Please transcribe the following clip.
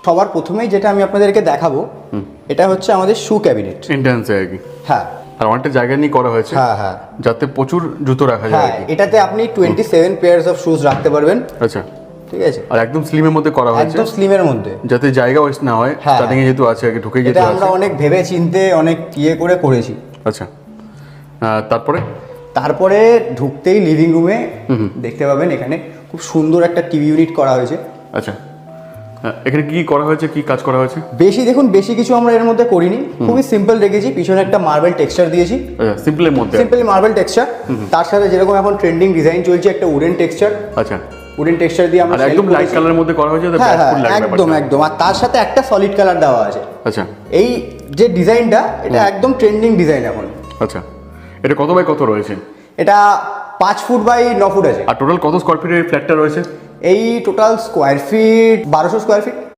সবার প্রথমেই যেটা আমি আপনাদেরকে দেখাবো, এটা হচ্ছে আমাদের শু ক্যাবিনেট এন্ট্রান্সে আর কি। হ্যাঁ আর অনেকটা জায়গা নিয়ে করা হয়েছে, হ্যাঁ হ্যাঁ যাতে প্রচুর জুতো রাখা যায় হ্যাঁ, আর কি। এটাতে আপনি 27 পেয়ার্স অফ শুজ রাখতে পারবেন। আচ্ছা, ঠিক আছে, আর একদম স্লিমের মধ্যে করা হয়েছে, একদম স্লিমের মধ্যে, যাতে জায়গা ওয়েস্ট না হয়। হ্যাঁ, স্টার্টিং এ যেহেতু আছে আগে ঢুকে যেতে এটা আছে। আমরা অনেক ভেবে চিন্তে অনেক করে করেছি। আচ্ছা, তারপরে তারপরে ঢুকতেই লিভিং রুমে দেখতে পাবেন এখানে খুব সুন্দর একটা টিভি ইউনিট করা হয়েছে। আচ্ছা, এখানে কি করা হয়েছে, কি কাজ করা হয়েছে? বেশি কিছু আমরা এর মধ্যে করিনি, খুবই সিম্পল রেখেছি। পিছনে একটা মার্বেল টেক্সচার দিয়েছি, আচ্ছা, সিম্পলের মধ্যে। সিম্পল মার্বেল টেক্সচার, তার সাথে যেরকম এখন ট্রেন্ডিং ডিজাইন চলছে একটা উডেন টেক্সচার। আচ্ছা, উডেন টেক্সচার দিয়ে আমরা আর একদম লাইট কালারের মধ্যে করা হয়েছে, হ্যাঁ হ্যাঁ একদম একদম, আর তার সাথে একটা সলিড কালার দেওয়া আছে। আচ্ছা এই যে ডিজাইনটা, এটা একদম ট্রেন্ডিং ডিজাইন এখন। আচ্ছা, এটা কত বাই কত রয়েছে? এটা 5 ফুট বাই 9 ফুট আছে। আর টোটাল কত স্কোয়ার ফিটের ফ্ল্যাটটা রয়েছে? এই total square feet 1200 square feet.